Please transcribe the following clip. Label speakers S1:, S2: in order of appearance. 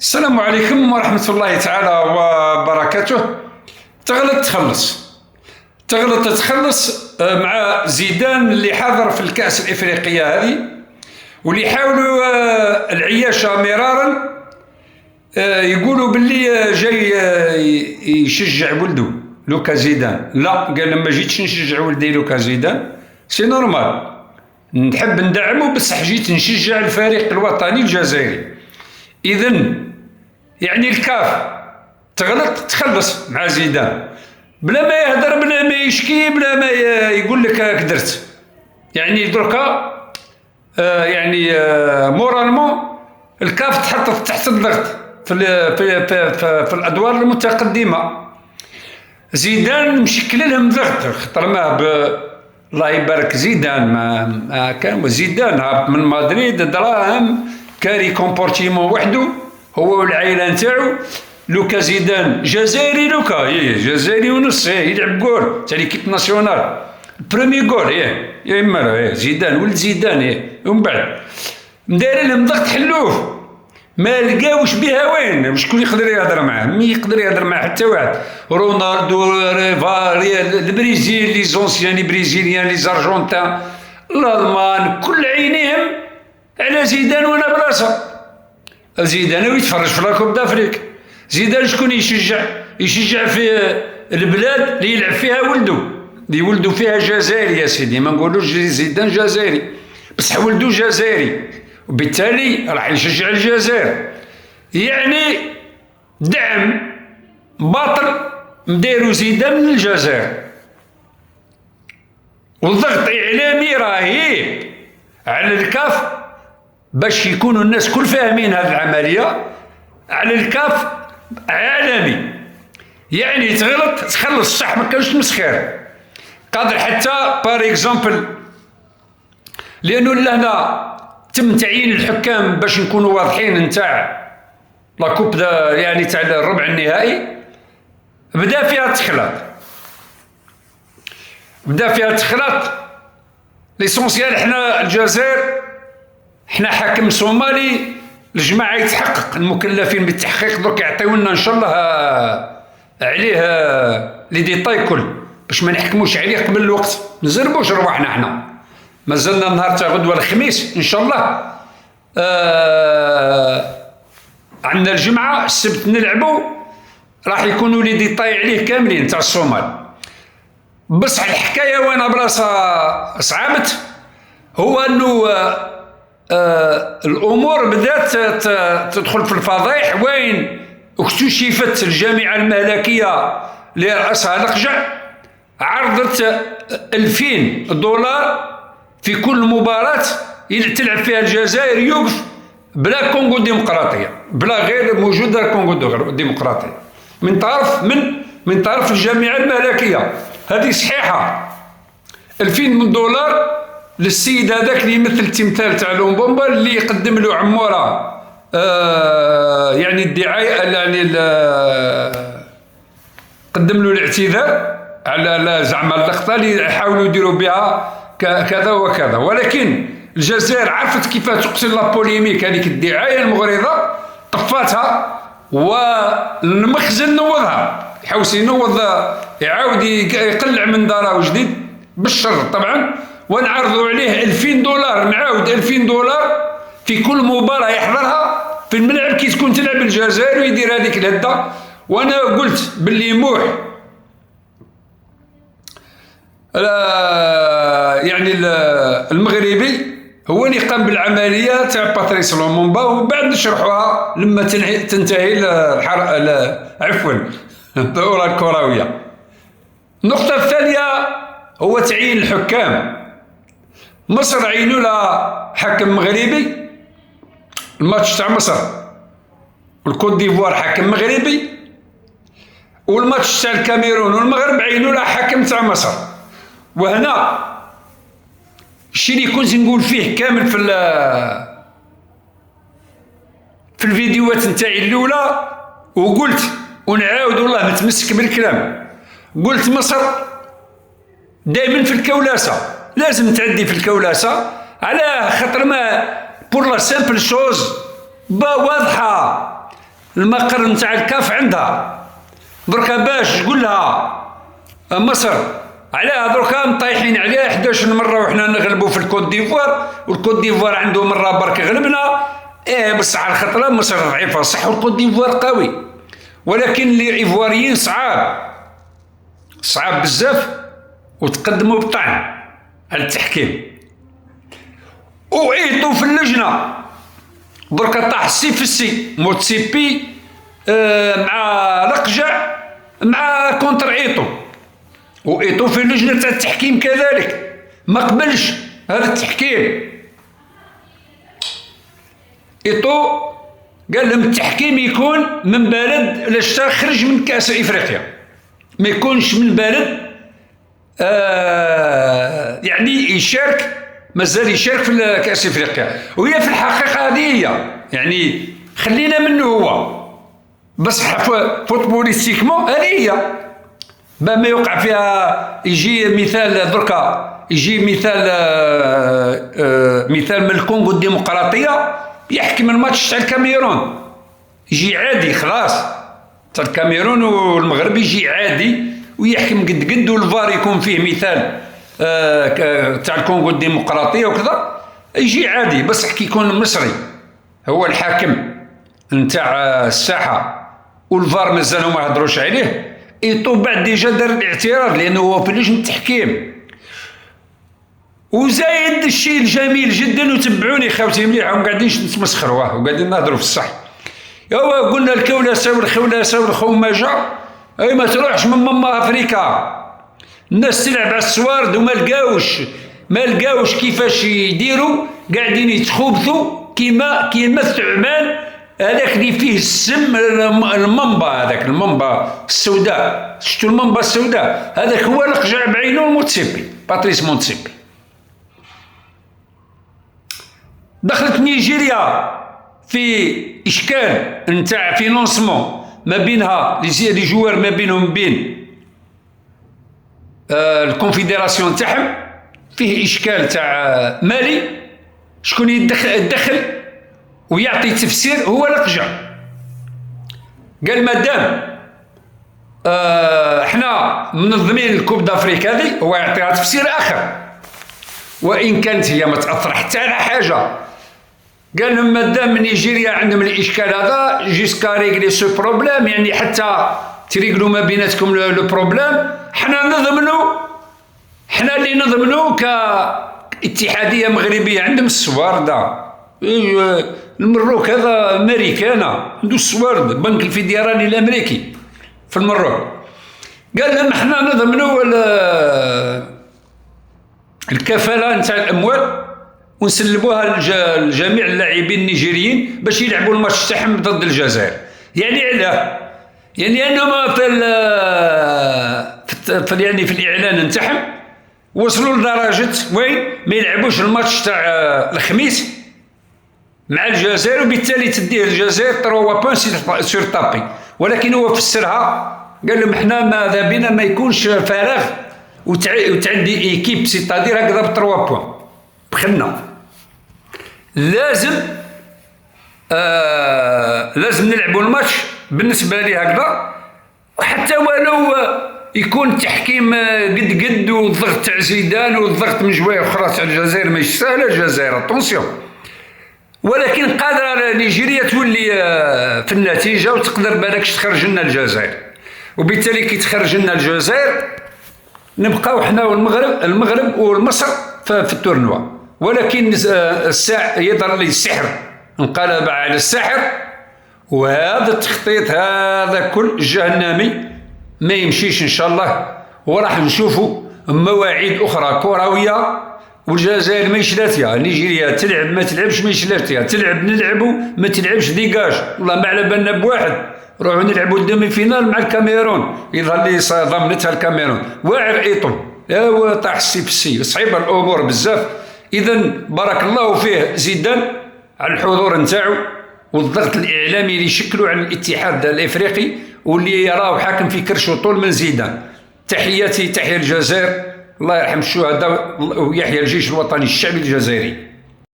S1: السلام عليكم ورحمة الله تعالى وبركاته. تغلط تخلص، تغلط تخلص مع زيدان اللي حاضر في الكأس الإفريقية هذه، واللي يحاولوا العياشة مرارا. يقولوا باللي جاي يشجع ولده لوكا زيدان. لا، قال لما جيتش نشجع ولدي لوكا زيدان سي نورمال، نحب ندعمه بصح جيت نشجع الفريق الوطني الجزائري. إذن يعني الكاف تغلط تخلص مع زيدان بلا ما يهدر، بلا ما يشكي، بلا ما يقول لك كدرت. يعني دركا يعني مورالمون الكاف تحط تحت الضغط في الادوار المتقدمه. زيدان مشكل لهم ضغط، خاطر ما الله يبارك زيدان ما كان زيدان هابط من مدريد دراهم كاري كومبورتيمون وحده هو والعائله نتاعو. لوكا زيدان جزائري، لوكا جزائري ونص، يلعب جول تاع ليكيب ناسيونال، برومي جول يا اما زيدان ولد زيدان. ومن بعد مداير لهم ضغط حلوه، ما لقاوش بها وين. شكون يقدر يهضر معاه؟ مي يقدر يهضر معاه حتى واحد. رونالدو، البرازيل، لي زونسيان بريزيليان، لي زارجونتان، الالمان، كل عينيهم على زيدان وانا براسه. زيدان يتفرج في لاكوب دافريك. زيدان شكون يشجع؟ يشجع في البلاد اللي يلعب فيها ولده، اللي ولده فيها جزائري يا سيدي. ما نقولوش زيدان جزائري بصح ولده جزائري، وبالتالي راح يشجع الجزائر. يعني دعم باطل مديرو زيدان من الجزائر، والضغط إعلامي رهيب على الكاف باش يكونوا الناس كل فاهمين هذه العملية. على الكاف عالمي، يعني تغلط تخلص صح، ما كانش تمسخير. قادر حتى بار اكزومبل، لانه لهنا تم تعيين الحكام باش نكونوا واضحين نتاع لاكوب يعني تاع الربع النهائي. بدا فيها تخلط ليسونسيال. حنا الجزائر حنا حاكم صومالي، الجماعه يتحقق، المكلفين بالتحقيق دوك يعطيونا ان شاء الله عليه لي ديتاي كل باش ما نحكموش عليه قبل الوقت، نزربوش رواحنا. حنا مازلنا نهار تاع غدوه الخميس ان شاء الله. عندنا الجمعه السبت نلعبوا، راح يكونوا لي ديتاي عليه كاملين تاع الصومال. بصح الحكايه وانا براسها صعبت، هو انه الامور بدات تدخل في الفضايح. وين اكتشفت الجامعه الملكيه اللي راسها القجع عرضت $2000 في كل مباراه تلعب فيها الجزائر يوقف بلا كونغو ديمقراطيه، بلا غير موجوده كونغو ديمقراطيه من طرف الجامعه الملكيه. هذه صحيحه. $2000 للسيد هذاك اللي يمثل التمثال تاع لومبومبا، اللي يقدم له عموره يعني الدعايه، يعني قدم له الاعتذار على زعما اللقطه اللي يحاولوا يديروا بها كذا وكذا. ولكن الجزائر عرفت كيف تقتل لا بوليميك، هذيك الدعايه المغرضه طفاتها، والمخزن نوضها، يحوس ينوض يعاود يقلع من داره جديد بالشر طبعا، ونعرضوا عليه $2000. نعاود $2000 في كل مباراة يحضرها في الملعب كي تكون تلعب الجزائر ويدير هذيك الهدة. وانا قلت باللي موح يعني المغربي هو اللي قام بالعملية تاع باتريس لومومبا، وبعد نشرحوها لما تنتهي عفوا الدورة الكروية. النقطة الثانية هو تعيين الحكام. مصر عينوا لها حكم مغربي، الماتش تاع مصر والكوت ديفوار حكم مغربي، والماتش تاع الكاميرون والمغرب عينوا لها حكم تاع مصر. وهنا الشيء اللي كنت نقول فيه كامل في الفيديوهات نتاعي الاولى، وقلت ونعاود والله متمسك بالكلام، قلت مصر دائما في الكولاسه، لازم تعدي في الكولاسه على خاطر ما بور لا سامبل شوز واضحه. المقر نتاع الكاف عندها. دركا باش تقول لها مصر عليها دركا مطيحين عليها 11 مره وحنا نغلبوا في الكوت ديفوار، والكوت ديفوار عنده مره برك غلبنا. بصح على الخطره مصر ضعيفه صح والكوت ديفوار قوي، ولكن لي ايفواريين صعاب بزاف وتقدموا بطعن على التحكيم وعيطوا في اللجنه. دركا طاح السي في السي موتسيبي مع لقجع مع كونتر ايطو، وايطو في اللجنه تاع التحكيم كذلك ما قبلش هذا التحكيم. ايطو قال لهم التحكيم يكون من بلد لاش خرج من كاس افريقيا، ما يكونش من بلد يعني يشارك، مازال يشارك في كاس افريقيا. وهي في الحقيقه هذه هي يعني خلينا منه هو، بصح فوتبوليستيكمون هذه هي ما يوقع فيها. يجي مثال دركا، يجي مثال من الكونغو الديمقراطيه يحكم الماتش تاع الكاميرون، يجي عادي خلاص تاع الكاميرون والمغرب يجي عادي ويحكم قد والفار يكون فيه مثال تاع الكونغو الديمقراطيه وكذا يجي عادي. بس كي يكون المصري هو الحاكم نتاع الساحه والفار مازالوا ما هضروش عليه، ايطو بعد ديجا دار الاعتراض لانه هو في لجنه التحكيم. وزايد الشيء الجميل جدا، وتبعوني خوتي مليح هم قاعدين نتمسخروا وقاعدين نهضروا في الصح. يوا قلنا الكولاسه والخولاسه والخومجه اي ما تروحش من ماما افريكا. الناس تلعب على السوارد وما لقاوش كيفاش يديروا، قاعدين يتخوبثوا كيما الثعبان هذاك اللي فيه السم المنبا، هذاك المنبا السوداء، شفتوا المنبا السوداء هذاك هو لقجع بعينه الموتسيبي باتريس موتسيبي. دخلت نيجيريا في اشكال نتاع فينونسمون ما بينها لي جوار ما بينهم بين الكونفدراسيون تاعهم، فيه اشكال تاع مالي شكون يدخل ويعطي تفسير هو لقجع. قال مادام احنا منظمين الكوب دافريك هذه هو يعطيها تفسير اخر، وان كانت هي ما تاثر حتى على حاجه. قال لهم مادام نيجيريا عندهم الاشكال هذا جيسكا ريغلي سو بروبليم، يعني حتى تريقلوا ما بيناتكم لو بروبليم، حنا اللي نضمنوا كاتحاديه مغربيه عندهم السوارده. المروك هذا امريكانا عنده السوارد، البنك الفيدرالي الامريكي في المروك. قال لهم احنا نضمنوا الكفاله نتاع الاموال ونسلبوها لجميع اللاعبين النيجيريين باش يلعبوا الماتش تاعهم ضد الجزائر. يعني علاه؟ يعني انهم في الاعلان نتاعهم وصلوا لدرجه وين ما يلعبوش الماتش تاع الخميس مع الجزائر، وبالتالي تديه الجزائر 3 بوان سور طابي. ولكن هو فسرها قال لهم احنا ماذا بينا ما يكونش فراغ وتعدي ايكيب سيتادير هكذا ب 3 بوان بخلنا. لازم نلعبوا الماتش بالنسبه لي هكذا، وحتى ولو يكون التحكيم قد والضغط تاع زيدان والضغط من جوايه اخرى تاع الجزائر ماشي سهله الجزائر اتونسيون، ولكن قادره نيجيريا تولي في النتيجه وتقدر بالكش تخرج لنا الجزائر. وبالتالي كي تخرج لنا الجزائر نبقاو حنا والمغرب والمصر في التورنوا. ولكن يظهر لي السحر انقلب على السحر، وهذا التخطيط هذا كل جهنمي ما يمشيش ان شاء الله. وراح نشوفوا مواعيد اخرى كرويه والجزائر ما يشلاتها، نيجيريا تلعب ما تلعبش ما يشلاتها، تلعب نلعبوا ما تلعبش ديكاج. والله ما على بالنا بواحد روحوا نلعبوا الدومي فينال مع الكاميرون، يظهر لي ضمنتها الكاميرون واعر ايطو ايوا طاح السي في السي. صعيبه الامور بزاف. اذا بارك الله فيه زيدان على الحضور نتاعو والضغط الاعلامي اللي شكلوا على الاتحاد الافريقي واللي يراه حاكم في كرشو طول من زيدان. تحياتي تحيا الجزائر، الله يرحم الشهداء ويحيى الجيش الوطني الشعبي الجزائري.